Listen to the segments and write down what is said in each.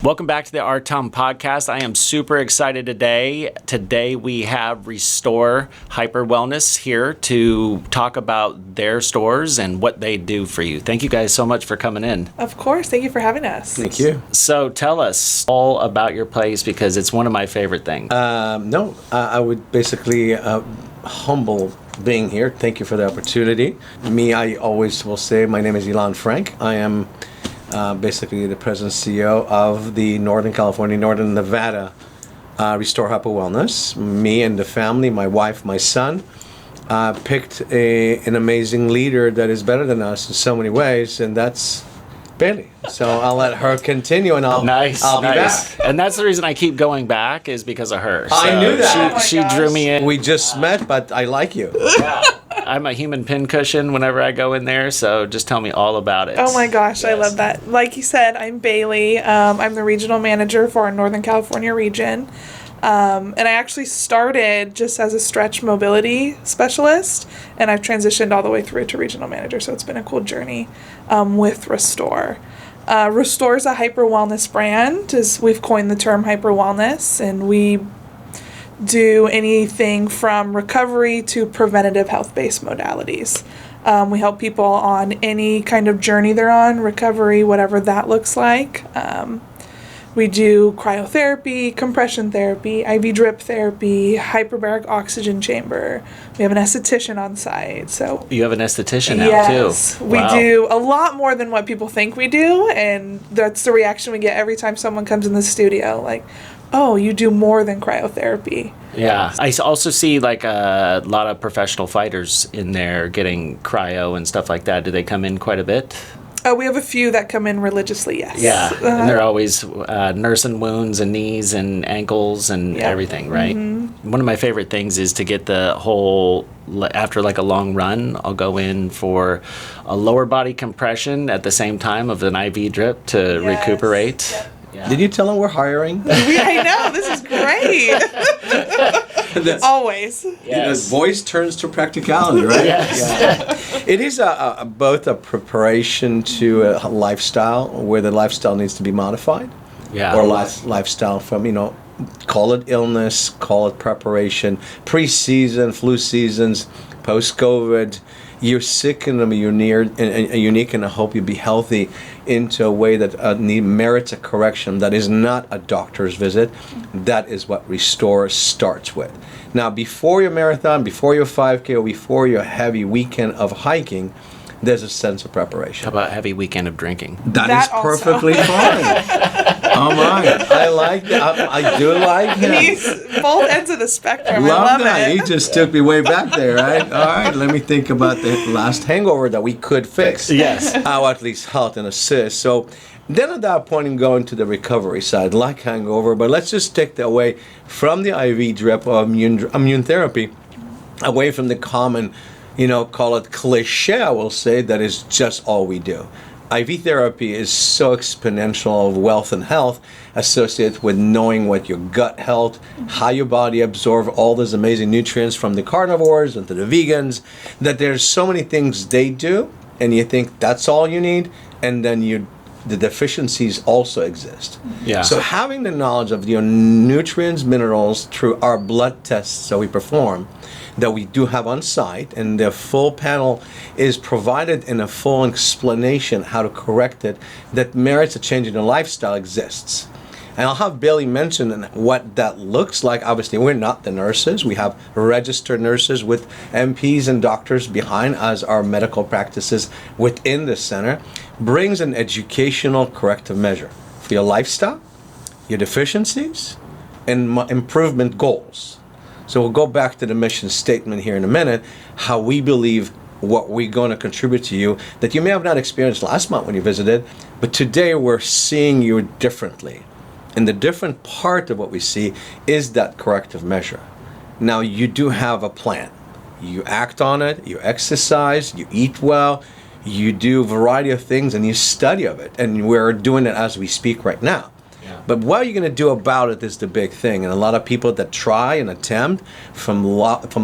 Welcome back to the Art Tom podcast. I am super excited today. Today we have Restore Hyper Wellness here to talk about their stores and what they do for you. Thank you guys so much for coming in. Of course. Thank you for having us. Thank you. So tell us all about your place because it's one of my favorite things. I would basically humble being here. Thank you for the opportunity. I always will say my name is Elon Frank. I am basically the president CEO of the Northern Nevada Restore Hyper Wellness. Me and the family, my wife, my son, picked an amazing leader that is better than us in so many ways, and that's Bailey. So I'll let her continue, and I'll be back. And that's the reason I keep going back is because of her. So I knew that. She drew me in. We just met, but I like you. Yeah. I'm a human pincushion whenever I go in there, so just tell me all about it. Oh my gosh, yes. I love that. Like you said, I'm Bailey. I'm the regional manager for our Northern California region. And I actually started just as a stretch mobility specialist, and I've transitioned all the way through to regional manager, so it's been a cool journey with Restore. Restore is a hyper wellness brand. We've coined the term hyper wellness, and we do anything from recovery to preventative health-based modalities. We help people on any kind of journey they're on, recovery, whatever that looks like. We do cryotherapy, compression therapy, IV drip therapy, hyperbaric oxygen chamber. We have an esthetician on site. So you have an esthetician now too. We do a lot more than what people think we do, and that's the reaction we get every time someone comes in the studio. Like, oh, you do more than cryotherapy. Yeah. I also see like a lot of professional fighters in there getting cryo and stuff like that. Do they come in quite a bit? We have a few that come in religiously, yes. Yeah, and they're always nursing wounds and knees and ankles and everything, right? Mm-hmm. One of my favorite things is to get the whole, after like a long run, I'll go in for a lower body compression at the same time of an IV drip to recuperate. Yep. Yeah. Did you tell them we're hiring? I know, this is great. Always. Yes. The voice turns to practicality, right? Yes. Yeah. It is both a preparation to a lifestyle where the lifestyle needs to be modified. Yeah. Or lifestyle from, call it illness, call it preparation, pre-season, flu seasons, post-COVID. You're sick and you're unique, and I hope you be healthy into a way that merits a correction that is not a doctor's visit. That is what Restore starts with. Now, before your marathon, before your 5K, or before your heavy weekend of hiking, there's a sense of preparation. How about heavy weekend of drinking? That is perfectly fine. Oh my, I like that. I do like him. He's both ends of the spectrum. Love I love that. it. He just took me way back there, right? All right, let me think about the last hangover that we could fix. Yes. Or at least help and assist. So then at that point, I'm going to the recovery side, like hangover, but let's just take that away from the IV drip or immune therapy, away from the common, call it cliche, I will say, that is just all we do. IV therapy is so exponential of wealth and health associated with knowing what your gut health, how your body absorbs all those amazing nutrients from the carnivores and to the vegans, that there's so many things they do, and you think that's all you need, and then the deficiencies also exist. Yeah. So having the knowledge of your nutrients, minerals through our blood tests that we perform, that we do have on site, and the full panel is provided in a full explanation how to correct it, that merits a change in the lifestyle exists. And I'll have Bailey mention what that looks like. Obviously, we're not the nurses. We have registered nurses with MPs and doctors behind as our medical practices within the center. Brings an educational corrective measure for your lifestyle, your deficiencies, and improvement goals. So we'll go back to the mission statement here in a minute, how we believe what we're going to contribute to you that you may have not experienced last month when you visited, but today we're seeing you differently. And the different part of what we see is that corrective measure. Now, you do have a plan. You act on it, you exercise, you eat well, you do a variety of things, and you study of it. And we're doing it as we speak right now. But what are you going to do about it is the big thing. And a lot of people that try and attempt from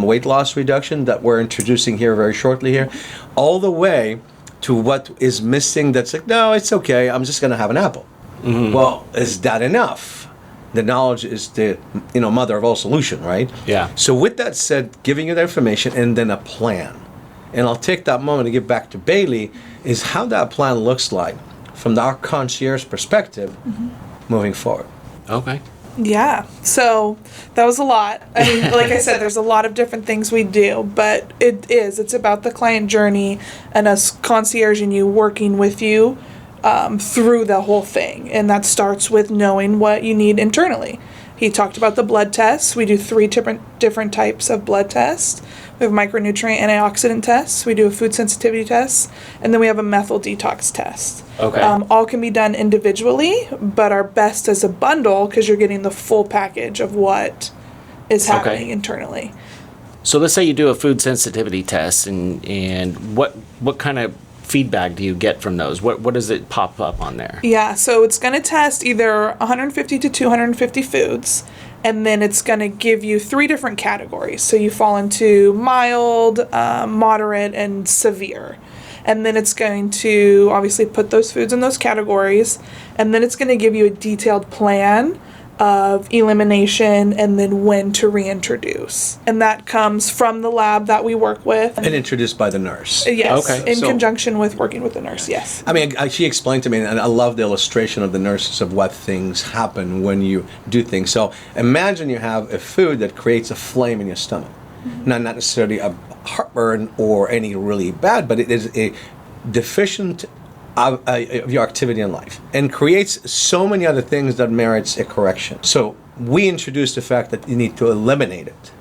weight loss reduction that we're introducing here very shortly here, all the way to what is missing that's like, no, it's okay, I'm just going to have an apple. Well, is that enough? The knowledge is the mother of all solution, right? Yeah. So with that said, giving you the information and then a plan. And I'll take that moment to get back to Bailey, is how that plan looks like from our concierge perspective moving forward. Okay. Yeah, so that was a lot. I mean, like I said, there's a lot of different things we do, but it's about the client journey and us concierge and you working with you through the whole thing. And that starts with knowing what you need internally. He talked about the blood tests. We do 3 different types of blood tests. We have micronutrient antioxidant tests. We do a food sensitivity test. And then we have a methyl detox test. Okay. All can be done individually, but are best as a bundle because you're getting the full package of what is happening internally. So let's say you do a food sensitivity test, and what kind of feedback do you get from those? What does it pop up on there? Yeah, so it's going to test either 150 to 250 foods, and then it's going to give you 3 different categories. So you fall into mild, moderate, and severe. And then it's going to obviously put those foods in those categories, and then it's going to give you a detailed plan of elimination and then when to reintroduce. And that comes from the lab that we work with. And introduced by the nurse. Yes, Okay. in conjunction with working with the nurse, yes. I mean, she explained to me, and I love the illustration of the nurses of what things happen when you do things. So imagine you have a food that creates a flame in your stomach. Not necessarily a heartburn or any really bad, but it is a deficient of your activity in life and creates so many other things that merits a correction. So we introduced the fact that you need to eliminate it,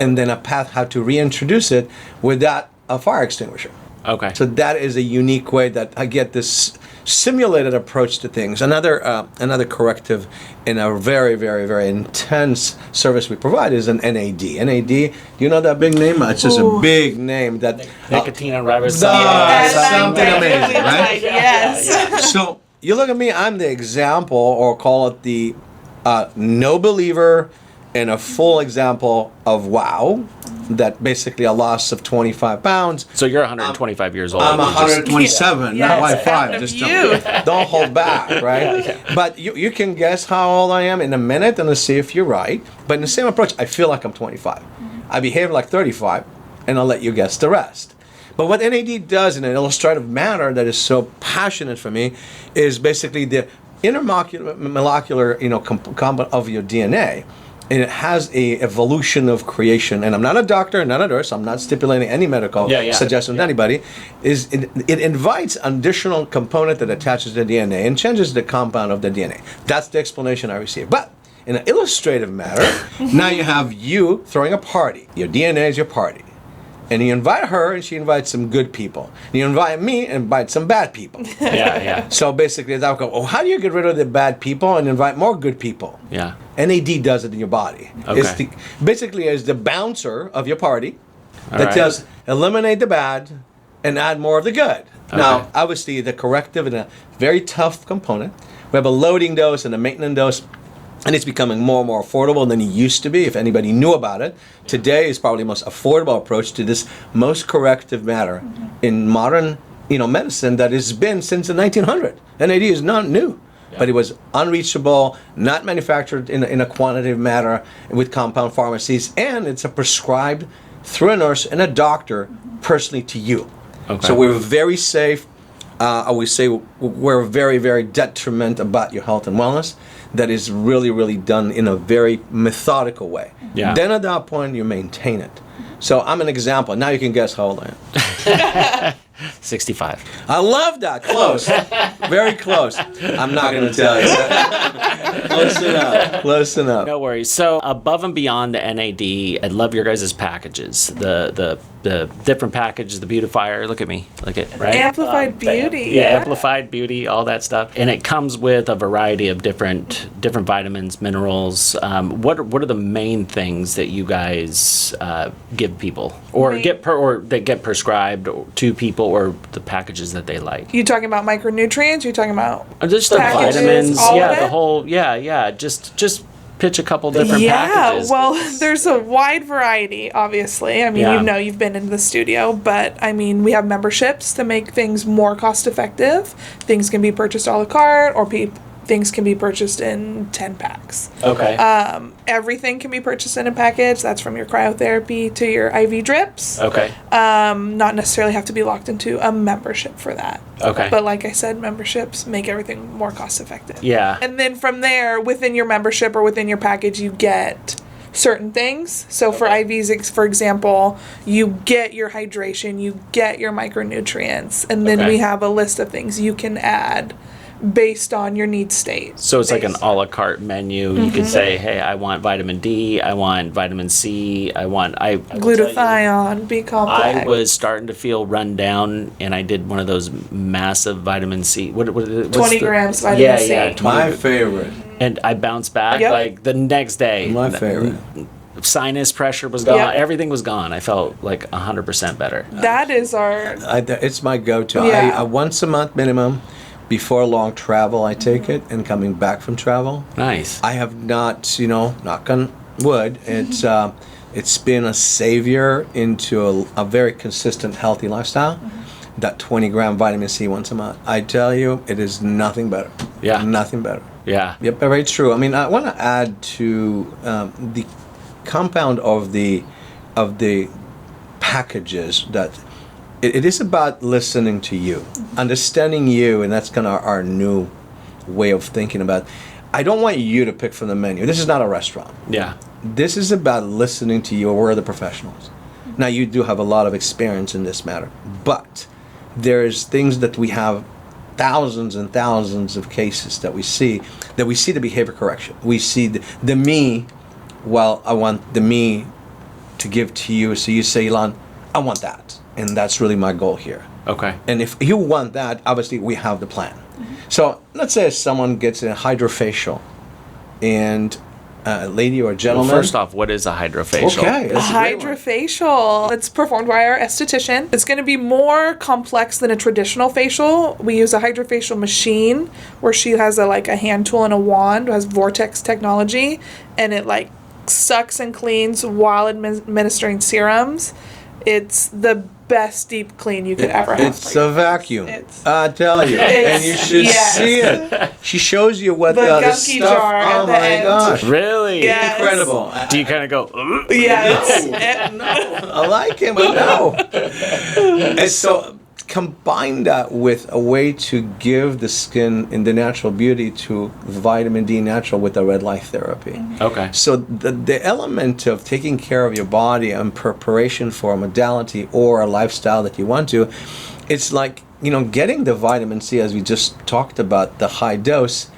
and then a path how to reintroduce it without a fire extinguisher. Okay. So that is a unique way that I get this simulated approach to things. Another corrective in a very, very, very intense service we provide is an NAD. NAD, do you know that big name? It's just a big name that... Nicotine and riboside. Something amazing, right? Yes. So you look at me, I'm the example, or call it the no believer and a full example of wow, that basically a loss of 25 pounds. So you're 125 years old. I'm 127, not like proud 5. of Just you. don't hold back, right? But you can guess how old I am in a minute and let's see if you're right. But in the same approach, I feel like I'm 25. I behave like 35, and I'll let you guess the rest. But what NAD does in an illustrative manner that is so passionate for me is basically the intermolecular component of your DNA. And it has a evolution of creation. And I'm not a doctor, not a nurse. I'm not stipulating any medical suggestion to anybody. It invites an additional component that attaches to the DNA and changes the compound of the DNA. That's the explanation I receive. But in an illustrative matter, now you have you throwing a party. Your DNA is your party. And you invite her, and she invites some good people. You invite me, and invite some bad people. Yeah. So basically, that will go, how do you get rid of the bad people and invite more good people? Yeah. NAD does it in your body. Okay. It's basically is the bouncer of your party All that right. tells eliminate the bad and add more of the good. Okay. Now, obviously, the corrective is a very tough component. We have a loading dose and a maintenance dose. And it's becoming more and more affordable than it used to be, if anybody knew about it. Today is probably the most affordable approach to this most corrective matter in modern medicine that has been since the 1900s. NAD is not new, but it was unreachable, not manufactured in a quantitative manner with compound pharmacies, and it's a prescribed through a nurse and a doctor personally to you. Okay. So we're very safe. I would say we're very, very detriment about your health and wellness. That is really, really done in a very methodical way. Yeah. Then at that point, you maintain it. So I'm an example. Now you can guess how old I am. 65. I love that. Close. Very close. I'm not going to tell you. Close enough. Close enough. No worries. So above and beyond the NAD, I love your guys' packages. The different packages, the beautifier. Look at me. Look at right. Amplified beauty. Yeah, amplified beauty, all that stuff, and it comes with a variety of different vitamins, minerals. What are the main things that you guys give people, or that get prescribed to people, or the packages that they like? You talking about micronutrients? You talking about Just the packages, vitamins, all of yeah, it? the whole, yeah. Just pitch a couple different packages. Well, there's a wide variety, obviously. I mean, you've been in the studio, but I mean, we have memberships to make things more cost effective. Things can be purchased a la carte, or things can be purchased in 10 packs. Okay. Everything can be purchased in a package. That's from your cryotherapy to your IV drips. Okay. Not necessarily have to be locked into a membership for that. Okay. But like I said, memberships make everything more cost effective. Yeah. And then from there, within your membership or within your package, you get certain things. So for IVs, for example, you get your hydration, you get your micronutrients, and then we have a list of things you can add based on your need state. So it's like an a la carte menu. You could say, hey, I want vitamin D, I want vitamin C, I will tell you, glutathione, B complex. I was starting to feel run down, and I did one of those massive vitamin C. What's 20 grams vitamin C. Yeah, 20. My favorite. And I bounced back Yep. like the next day. My favorite. Sinus pressure was gone. Yep. Everything was gone. I felt like 100% better. That is our... It's my go-to. Yeah. I once a month minimum. Before long travel, I take it, and coming back from travel. Nice. I have not, knock on wood, it's been a savior into a very consistent, healthy lifestyle. That 20-gram vitamin C once a month. I tell you, it is nothing better. Yeah. Nothing better. Yeah. Yep, very true. I mean, I want to add to the compound of the packages that it is about listening to you, understanding you, and that's kind of our new way of thinking about it. I don't want you to pick from the menu. This is not a restaurant. Yeah. This is about listening to you. We're the professionals. Now, you do have a lot of experience in this matter, but there's things that we have thousands and thousands of cases that we see the behavior correction. We see the me, well, I want the me to give to you. So you say, Elon, I want that. And that's really my goal here. Okay. And if you want that, obviously we have the plan. So let's say someone gets a hydrafacial, and a lady or a gentleman. Well, first off, what is a hydrafacial? Okay. That's a great one. Hydrafacial. It's performed by our esthetician. It's going to be more complex than a traditional facial. We use a hydrafacial machine where she has a hand tool and a wand, has vortex technology, and it sucks and cleans while administering serums. It's the best deep clean you could ever have. It's a vacuum. It's- I tell you. And you should see it. She shows you what The the gunky stuff. jar at Oh the my end. gosh. Really? Yes. Incredible. Do you kind of go, "Ugh"? I like him, but no. And so combine that with a way to give the skin in the natural beauty to vitamin D natural with the red light therapy. Okay. So the element of taking care of your body and preparation for a modality or a lifestyle that you want to, it's like, getting the vitamin C, as we just talked about, the high dose.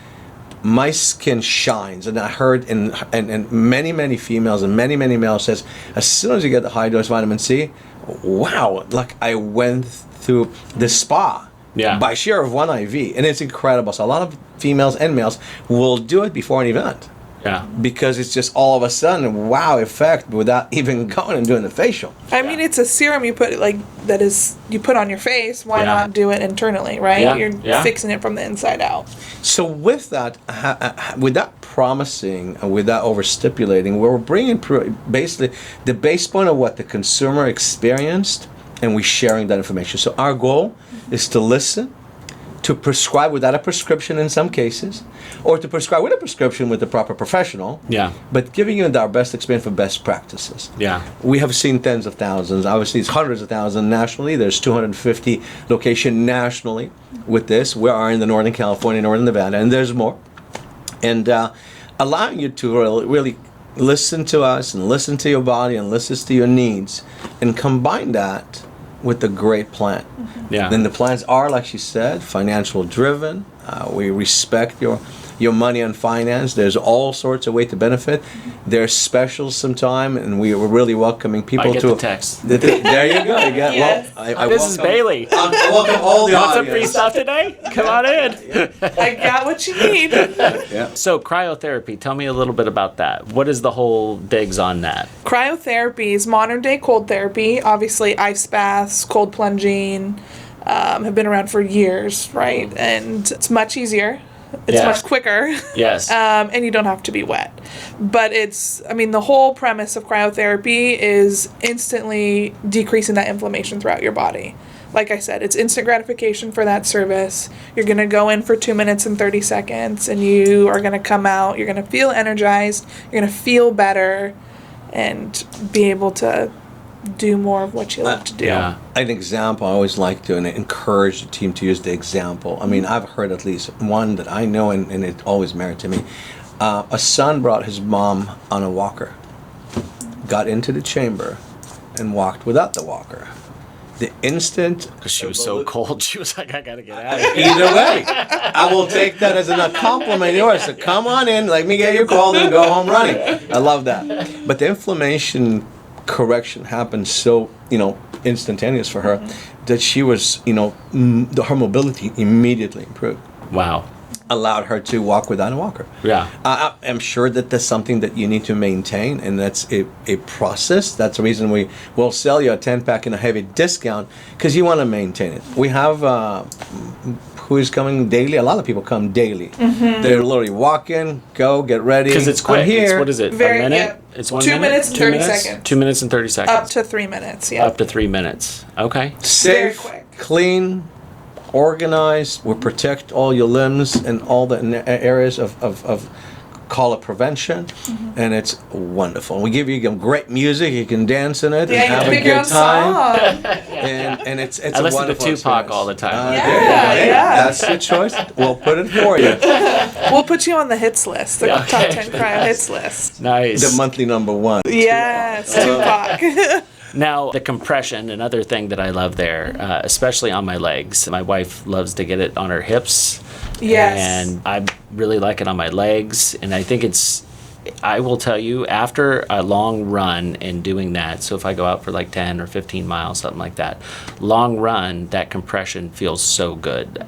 My skin shines, and I heard in many females and many males says, as soon as you get the high dose vitamin C, wow, like I went through the spa by sheer of one IV, and it's incredible. So a lot of females and males will do it before an event. Yeah. Because it's just all of a sudden, wow effect without even going and doing the facial. I mean, it's a serum you put you put on your face. Why not do it internally, right? Yeah. You're fixing it from the inside out. So with that promising and without overstipulating, we're bringing basically the base point of what the consumer experienced, and we're sharing that information. So our goal is to listen, to prescribe without a prescription in some cases, or to prescribe with a prescription with the proper professional. Yeah. But giving you our best experience for best practices. Yeah. We have seen tens of thousands. Obviously, it's hundreds of thousands nationally. There's 250 locations nationally with this. We are in the Northern California, Northern Nevada, and there's more. And allowing you to really listen to us and listen to your body and listen to your needs and combine that with a great plan. Yeah. Then the plans are, like she said, financial driven. We respect your money and finance. There's all sorts of ways to benefit. There's specials sometime, and we're really welcoming people I get to the text. There you go. You get, Yes. I This is Bailey. I welcome all the Want some free audience. stuff today? Come on in. I got what you need. So cryotherapy, tell me a little bit about that. What is the whole digs on that? Cryotherapy is modern day cold therapy. Obviously, ice baths, cold plunging have been around for years, right? And it's much easier. It's much quicker. Yes. And you don't have to be wet. But the whole premise of cryotherapy is instantly decreasing that inflammation throughout your body. like I said, it's instant gratification for that service. You're going to go in for 2 minutes and 30 seconds, and you are going to come out. You're going to feel energized. You're going to feel better and be able to do more of what you love to do. Yeah. An example I always like to encourage the team to use the example. I mean, I've heard at least one that I know, and it always mattered to me. A son brought his mom on a walker, got into the chamber, and walked without the walker. The instant... Because she was so cold, she was like, I got to get out of here. Either way, I will take that as a compliment yours. So come on in, let me get your cold and go home running. I love that. But the inflammation correction happened so, instantaneous for her that she was, her mobility immediately improved. Wow. Allowed her to walk without a walker. Yeah. I'm sure that that's something that you need to maintain, and that's a process. That's the reason we will sell you a 10-pack in a heavy discount, because you want to maintain it. We have who is coming daily. A lot of people come daily. They're literally walk in, go, get ready. Because it's quick. I'm here. It's, what is it? Very, a minute? yeah. It's 1 2 minute? minutes and 30 seconds. 2 minutes and 30 seconds. Up to 3 minutes, yeah. Up to 3 minutes. Okay. Safe, Very quick. clean, organized. We protect all your limbs and all the areas of call it prevention, and it's wonderful. We give you great music. You can dance in it and have a good time. And it's I a listen to wonderful Tupac experience. all the time. Yeah. That's the choice. We'll put it for you. We'll put you on the hits list, the top 10 cryo hits list. Nice. The monthly #1. Yes, Tupac. Now, the compression, another thing that I love there, especially on my legs. My wife loves to get it on her hips. Yes. And I really like it on my legs. And I think I will tell you, after a long run and doing that, so if I go out for like 10 or 15 miles, something like that, long run, that compression feels so good.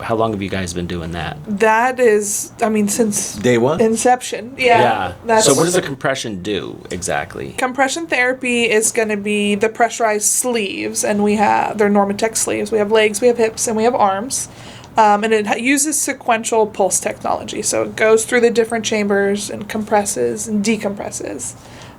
How long have you guys been doing that? That is, since Day one? inception. Yeah. So what does the compression do exactly? Compression therapy is going to be the pressurized sleeves, and they're Normatec sleeves. We have legs, we have hips, and we have arms. And it uses sequential pulse technology. So it goes through the different chambers and compresses and decompresses.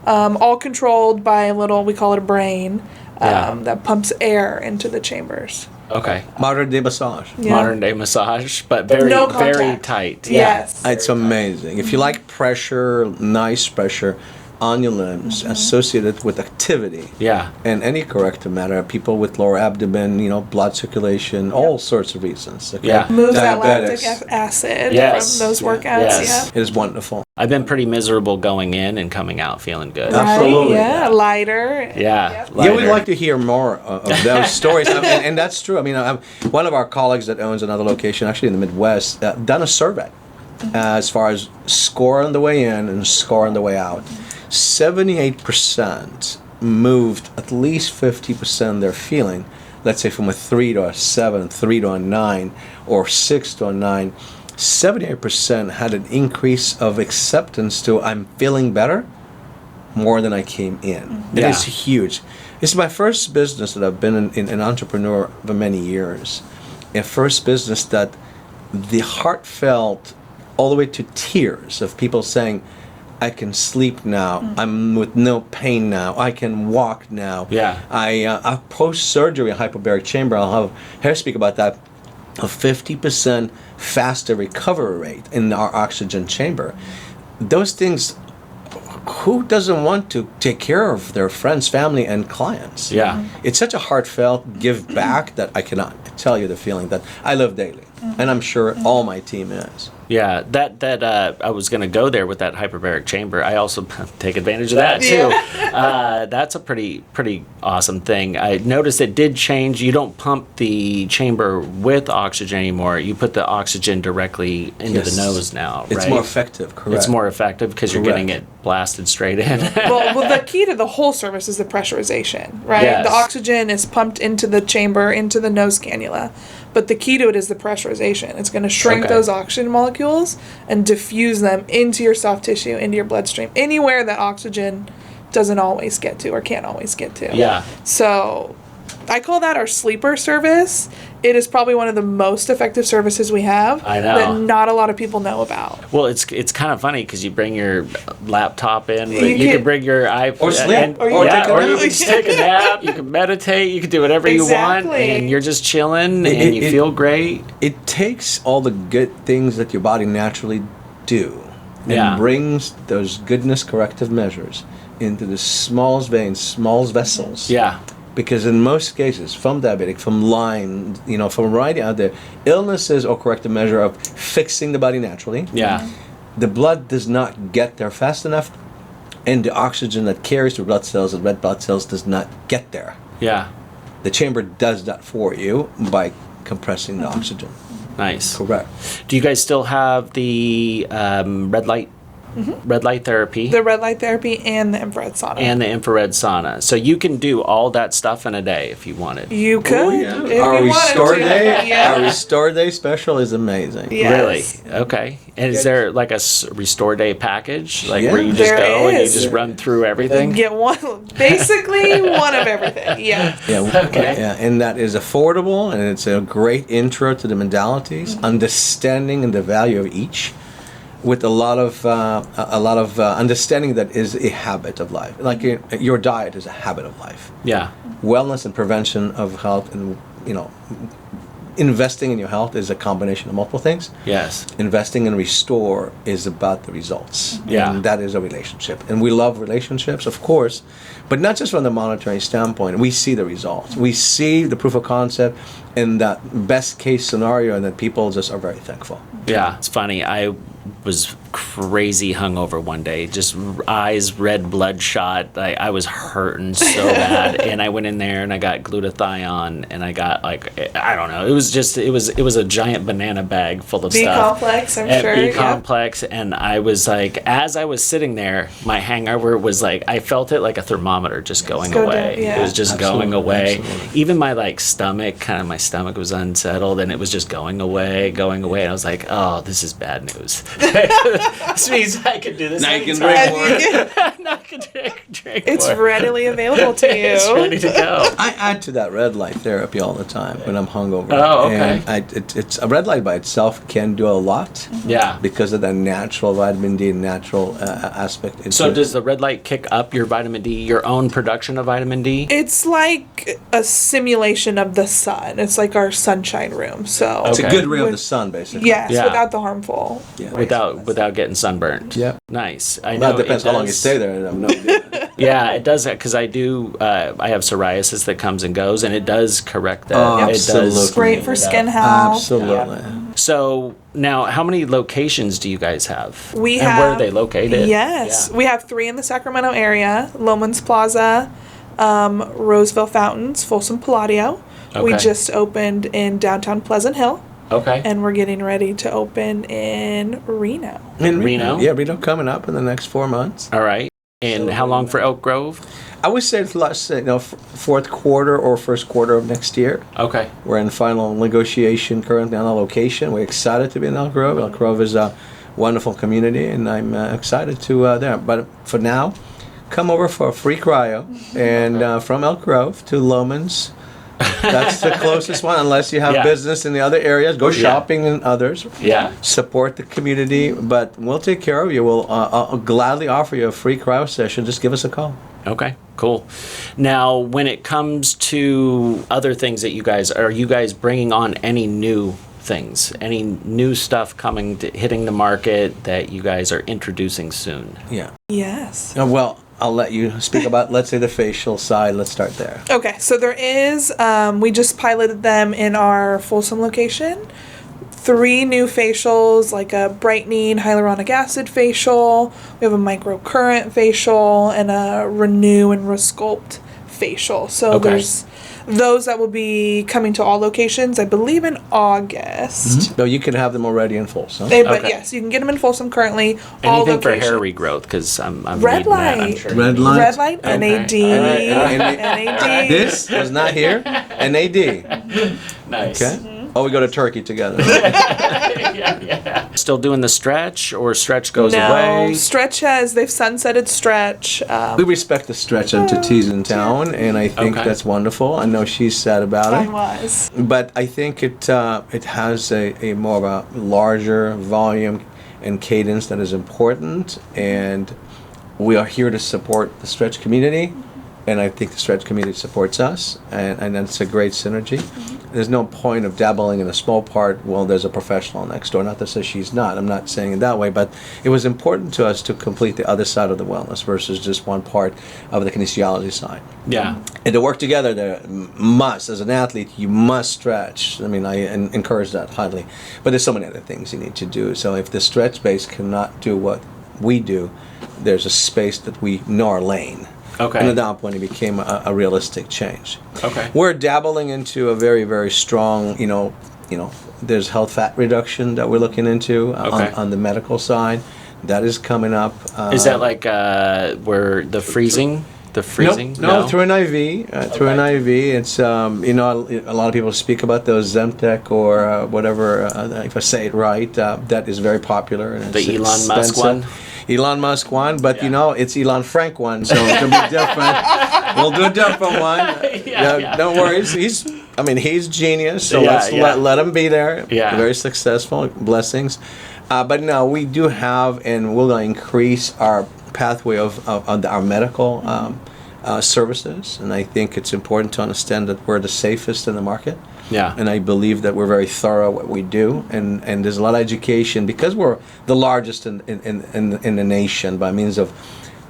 All controlled by a little, we call it a brain, that pumps air into the chambers. Okay. Modern day massage. Yeah. Modern day massage, but very, No very contact. tight. Yes. It's amazing. If you like pressure, nice pressure on your limbs associated with activity. Yeah. And any corrective matter, people with lower abdomen, blood circulation, all sorts of reasons. Okay? Yeah. Moves that Diabetics. lactic acid Yes. from those workouts. Yes. It is wonderful. I've been pretty miserable going in and coming out feeling good. Yeah. Absolutely. Right? Yeah. Lighter. Yeah. Yep. Yeah, we'd lighter. like to hear more of those stories, and that's true. One of our colleagues that owns another location, actually in the Midwest, done a survey as far as score on the way in and score on the way out. 78% moved at least 50% they're feeling, let's say from a 3 to a 7, 3 to a 9, or 6 to a 9. 78% had an increase of acceptance to I'm feeling better more than I came in. It Yeah. is huge. It's my first business that I've been an entrepreneur for many years. A first business that the heartfelt, all the way to tears of people saying, I can sleep now. I'm with no pain now. I can walk now. Yeah. I post-surgery hyperbaric chamber, I'll have her speak about that, a 50% faster recovery rate in our oxygen chamber. Those things, who doesn't want to take care of their friends, family, and clients? Yeah. It's such a heartfelt give back that I cannot tell you the feeling that I live daily. And I'm sure all my team is. Yeah, that I was going to go there with that hyperbaric chamber. I also take advantage of that too. That's a pretty awesome thing. I noticed it did change. You don't pump the chamber with oxygen anymore. You put the oxygen directly into Yes. the nose now, right? It's more effective, correct. It's more effective because you're getting Correct. it blasted straight in. well, the key to the whole service is the pressurization, right? Yes. The oxygen is pumped into the chamber, into the nose cannula. But the key to it is the pressurization. It's going to shrink Okay. those oxygen molecules and diffuse them into your soft tissue, into your bloodstream, anywhere that oxygen doesn't always get to or can't always get to. Yeah. So I call that our sleeper service. It is probably one of the most effective services we have I know. that not a lot of people know about. Well, it's kind of funny because you bring your laptop in. You can- can bring your iPhone. Or sleep. Or Or you take a or you nap. can just take a nap. You can meditate. You can do whatever you want, Exactly. and you're just chilling, and you feel great. It takes all the good things that your body naturally do and Yeah. brings those goodness corrective measures into the smallest veins, smallest vessels. Yeah. Because in most cases, from diabetic, from Lyme, from right out there, illnesses or corrective measure of fixing the body naturally. Yeah. The blood does not get there fast enough, and the oxygen that carries the blood cells and red blood cells does not get there. Yeah. The chamber does that for you by compressing the oxygen. Nice. Correct. Do you guys still have the red light therapy The red light therapy and the infrared sauna. and the infrared sauna? So you can do all that stuff in a day if you wanted. You could. Oh, if Our you wanted restore to. day, Yeah. our restore day special is amazing. Yes. Really? Okay. And is there like a restore day package, like Yeah. where you just There go and you is. just run through everything? Get basically one of everything. Yeah. Yeah, Okay. yeah, and that is affordable, and it's a great intro to the modalities, understanding and the value of each, with a lot of understanding that is a habit of life. Like your diet is a habit of life. Yeah. Wellness and prevention of health, and investing in your health is a combination of multiple things. Yes. Investing in restore is about the results. Yeah. And that is a relationship. And we love relationships, of course, but not just from the monitoring standpoint. We see the results. We see the proof of concept in that best case scenario, and that people just are very thankful. Yeah. It's funny. I was crazy hungover one day, just eyes red, bloodshot. I was hurting so bad, and I went in there and I got glutathione, and I got I don't know. It was a giant banana bag full of B stuff. complex, I'm At sure. B yeah. complex, and I was like, as I was sitting there, my hangover was like, I felt it like a thermometer just going Go away. down, yeah. It was just Absolutely, going away. absolutely. Even my my stomach was unsettled, and it was just going away. And I was like, oh, this is bad news. This means I can do this. Now you can anytime. drink more. Now I can drink It's more. readily available to you. It's ready to go. I add to that red light therapy all the time when I'm hungover. Oh, okay. And it's a red light by itself can do a lot Yeah. because of the natural vitamin D and natural aspect. into So it. does the red light kick up your vitamin D, your own production of vitamin D? It's like a simulation of the sun. It's like our sunshine room. So It's Okay. a good ray of With- the sun, basically. yes, Yeah. without the harmful. Yeah. Without getting sunburned. Yeah. Nice. I know. Well, it depends it how long you does- stay there. I have no idea. Yeah, it does that because I do. I have psoriasis that comes and goes, and it does correct that. Oh, It absolutely. does. Great for skin health. Absolutely. So now, how many locations do you guys have? We and have. where are they located? Yes, Yeah. we have 3 in the Sacramento area: Lomans Plaza, Roseville Fountains, Folsom Palladio. We Okay. just opened in downtown Pleasant Hill, Okay. and we're getting ready to open in Reno. In Reno? Yeah, Reno coming up in the next 4 months. All right. And how long for Elk Grove? I would say it's fourth quarter or first quarter of next year. Okay. We're in final negotiation currently on a location. We're excited to be in Elk Grove. Elk Grove is a wonderful community, and I'm excited to there. But for now, come over for a free cryo, and from Elk Grove to Lomans. That's the closest one, unless you have Yeah. business in the other areas. Go Yeah. shopping in others. Yeah. Support the community, but we'll take care of you. We'll I'll gladly offer you a free cryo session. Just give us a call. Okay. Cool. Now, when it comes to other things that are you guys bringing on any new things? Any new stuff hitting the market that you guys are introducing soon? Yeah. Yes. Well, I'll let you speak about, let's say, the facial side. Let's start there. Okay, so there is, we just piloted them in our Folsom location. 3 new facials, like a brightening hyaluronic acid facial. We have a microcurrent facial and a renew and resculpt facial. So Okay. there's those that will be coming to all locations, I believe in August. No, you can have them already in full, so. But Okay. yes, you can get them in Folsom currently. All Anything for locations. hair regrowth? Because I'm Red needing that, I'm light. sure. Red light. Red light, Okay. NAD, NAD. NAD. This was not here. NAD. Nice. Okay. Oh, we go to Turkey together. Yeah. Still doing the stretch, or stretch goes No, away? stretch they've sunsetted stretch. We respect the stretch entities in town, and I think Okay. that's wonderful. I know she's sad about I it. was. But I think it has a more of a larger volume and cadence that is important, and we are here to support the stretch community, and I think the stretch community supports us, and that's a great synergy. There's no point of dabbling in a small part while there's a professional next door. Not to say she's not. I'm not saying it that way, but it was important to us to complete the other side of the wellness versus just one part of the kinesiology side. Yeah. And to work together, there must, as an athlete, you must stretch. I mean, I encourage that highly. But there's so many other things you need to do. So if the stretch base cannot do what we do, there's a space that we know our lane. Okay. And at that point, it became a realistic change. Okay. We're dabbling into a very, very strong, there's health fat reduction that we're looking into on the medical side. That is coming up. Is that like where the freezing? The freezing? No, through an IV. Through an IV. It's, a lot of people speak about those Zemtec or whatever, if I say it right, that is very popular. And The it's Elon Musk one? Elon Musk one, but Yeah. it's Elon Frank one, so it's gonna be different. We'll do a different one. Yeah. Don't worry. He's genius. So Yeah, let's yeah. let him be there. Yeah. Very successful. Blessings. But no, we do have, and we're gonna increase our pathway of our medical services, and I think it's important to understand that we're the safest in the market. Yeah. And I believe that we're very thorough at what we do, and there's a lot of education because we're the largest in the nation by means of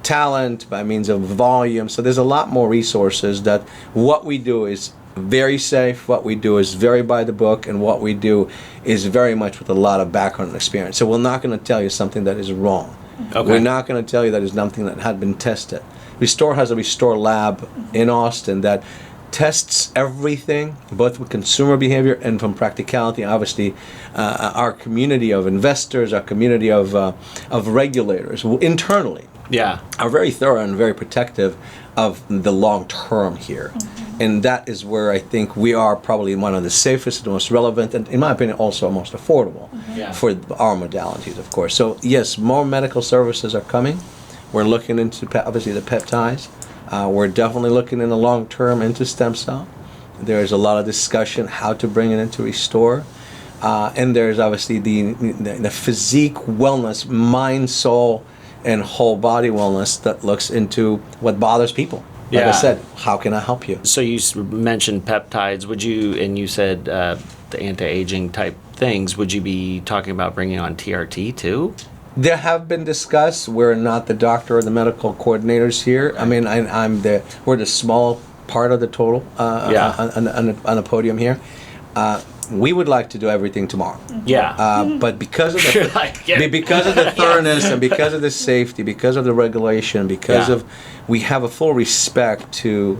talent, by means of volume. So there's a lot more resources that what we do is very safe, what we do is very by the book, and what we do is very much with a lot of background and experience. So we're not going to tell you something that is wrong. Okay. We're not going to tell you that is something that had been tested. Restore has a Restore lab in Austin that tests everything, both with consumer behavior and from practicality. Obviously, our community of investors, our community of regulators internally Yeah. are very thorough and very protective of the long term here. And that is where I think we are probably one of the safest, the most relevant, and in my opinion, also most affordable Yeah. for our modalities, of course. So yes, more medical services are coming. We're looking into, obviously, the peptides. We're definitely looking in the long term into stem cell. There's a lot of discussion how to bring it into Restore. And there's obviously the physique wellness, mind, soul, and whole body wellness that looks into what bothers people. Like Yeah. I said, how can I help you? So you mentioned peptides. Would you, and you said the anti-aging type things, would you be talking about bringing on TRT too? There have been discussed. We're not the doctor or the medical coordinators here. I mean, we're the small part of the total on the podium here. We would like to do everything tomorrow. Yeah. But because of the Because of the thoroughness and because of the safety, because of the regulation, because of we have a full respect to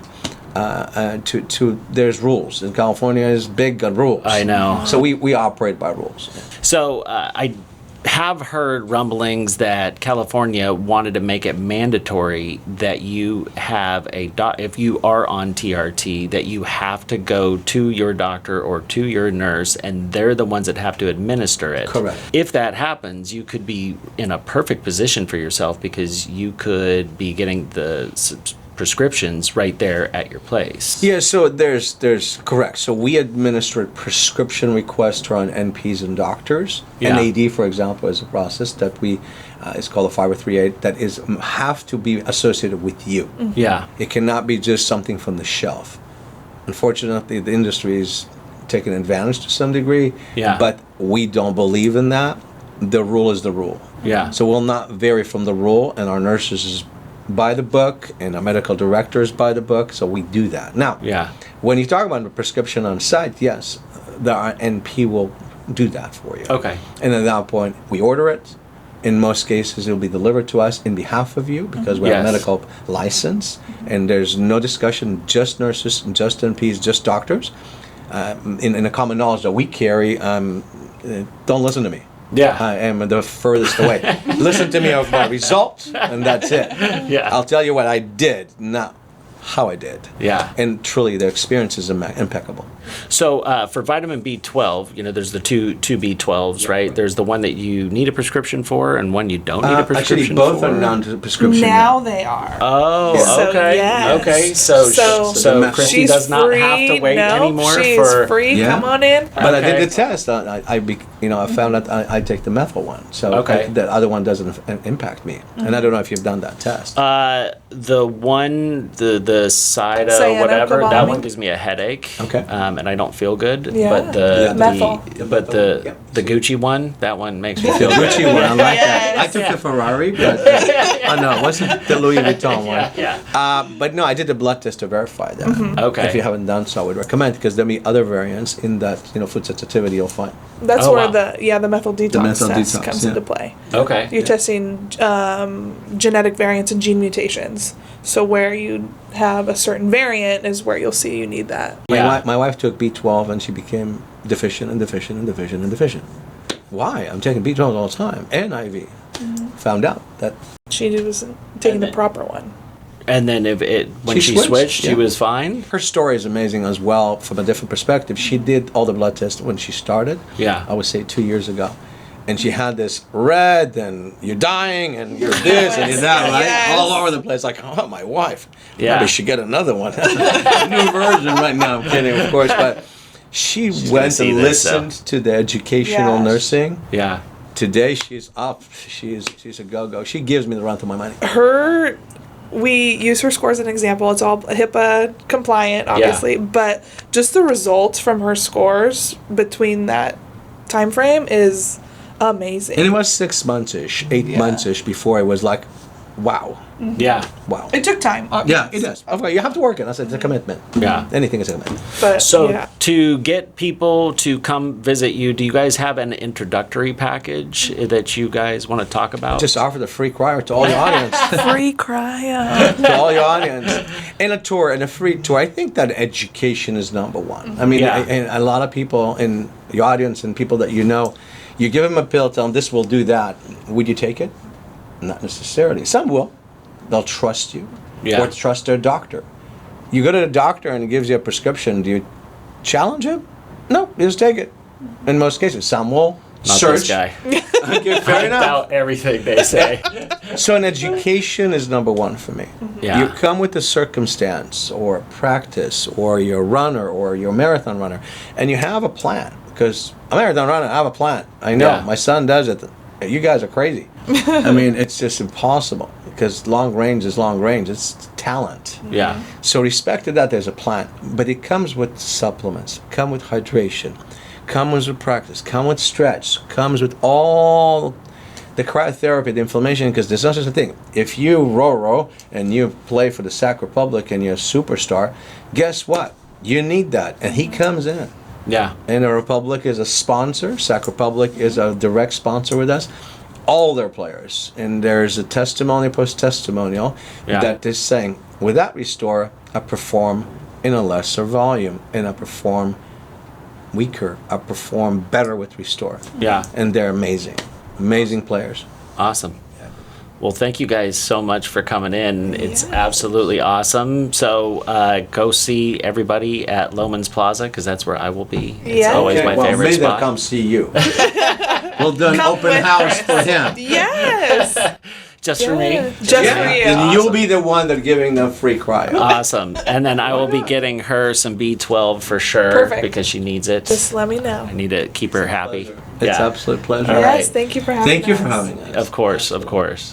there's rules. And California is big on rules. I know. So we operate by rules. So I have heard rumblings that California wanted to make it mandatory that you have if you are on TRT, that you have to go to your doctor or to your nurse, and they're the ones that have to administer it. Correct. If that happens, you could be in a perfect position for yourself because you could be getting the prescriptions right there at your place. Yeah, so there's correct. So we administer prescription requests to our NPs and doctors. Yeah. NAD, for example, is a process that we it's called a 538 that have to be associated with you. Yeah. It cannot be just something from the shelf. Unfortunately, the industry is taking advantage to some degree. Yeah. But we don't believe in that. The rule is the rule. Yeah. So we'll not vary from the rule, and our nurses is by the book, and our medical directors by the book, so we do that. Now, Yeah. when you talk about the prescription on site, yes, the NP will do that for you. Okay. And at that point, we order it. In most cases, it will be delivered to us in behalf of you because we have a Yes. medical license, and there's no discussion, just nurses, just NPs, just doctors. In the common knowledge that we carry, don't listen to me. Yeah. I am the furthest away. Listen to me of my results, and that's it. Yeah. I'll tell you what I did, not how I did. Yeah. And truly, the experience is impeccable. So for vitamin B12, there's the two B12s, right? There's the one that you need a prescription for and one you don't need a prescription Actually, both for. are non-prescription. Now they are. Oh, So, okay. yes. Okay. So So Christy she's does not free. have to wait No, anymore she's for. free. Yeah. Come on in. But I Okay. did the test. I found out I take the methyl one, so Okay. the other one doesn't impact me. And I don't know if you've done that test. The one, the side whatever, that Cyanocobalamin? one gives me a headache. Okay. And I don't feel good. Yeah. But the Methyl. the Gucci one, that one makes me feel good. Gucci one, I like that. Yes. I took the Ferrari, but oh no, what's the Louis Vuitton one? Yeah. But no, I did the blood test to verify that. Okay. If you haven't done so, I would recommend, because there'll be other variants in that food sensitivity you'll find. That's Oh, where wow. the methyl detox methyl test detox, comes yeah. into play. Okay. You're testing genetic variants and gene mutations. So where you have a certain variant is where you'll see you need that. Yeah. My wife took B12 and she became deficient and deficient and deficient and deficient. Why? I'm taking B12 all the time and IV. Found out that She wasn't taking the then- proper one. And then when She she switched, switched, yeah. she was fine. her story is amazing as well from a different perspective. She did all the blood tests when she started. Yeah. I would say 2 years ago. And she had this red, and you're dying, and you're this, and you're that, right? Yes. All over the place. Like, oh, my wife. Yeah. Maybe she get another one. New version right now. I'm kidding, of course. But she gonna went see and this, listened to the educational Yeah. nursing. Yeah. Today, she's up. She's a go-go. She gives me the run to my money. We use her score as an example. It's all HIPAA compliant, obviously, but just the results from her scores between that time frame is amazing. And it was 6 months-ish, 8 months-ish before I was like, wow. Yeah. Wow. It took time, Yeah, obviously. it does. Okay, you have to work it. That's it's a commitment. Yeah. Anything is a commitment. But So yeah. to get people to come visit you, do you guys have an introductory package that you guys want to talk about? Just offer the free cryo to all your audience. Free cryo. To all your audience. And a tour, and a free tour. I think that education is number one. I mean, Yeah. and a lot of people in the audience and people that you know, you give them a pill, tell them this will do that. Would you take it? Not necessarily. Some will. They'll trust you. Yeah. Or trust their doctor. You go to the doctor and he gives you a prescription. Do you challenge him? No, you just take it. In most cases, some will Not search. this guy. Okay, fair enough. About everything they say. So an education is number one for me. Yeah. You come with a circumstance or a practice, or you're a runner or you're a marathon runner, and you have a plan. Because a marathon runner, I have a plan. I know. Yeah. My son does it. You guys are crazy. I mean, it's just impossible. Because long range is long range. It's talent. Yeah. So respect to that, there's a plan. But it comes with supplements, come with hydration, comes with practice, come with stretch, comes with all the cryotherapy, the inflammation, because there's no such a thing. If you row and you play for the Sac Republic and you're a superstar, guess what? You need that. And he comes in. Yeah. And the Republic is a sponsor. Sac Republic is a direct sponsor with us. All their players. And there's a testimonial, post-testimonial Yeah. that is saying, with that restore, I perform in a lesser volume, and I perform weaker. I perform better with restore. Yeah. And they're amazing. Amazing players. Awesome. Well, thank you guys so much for coming in. It's absolutely awesome. So go see everybody at Loman's Plaza, because that's where I will be. It's Yeah. always my favorite maybe they'll spot. come see you. We'll do an Come open with house us. for him. Yes. Just for me? Just for you. And you'll be the one that's giving them free cryo. Awesome. And then I will be getting her some B12 for sure. Perfect. Because she needs it. Just let me know. I need to keep her happy. It's Yeah. absolute pleasure. All right. Yes, thank you for having us. Thank you for having us. Of course, of course.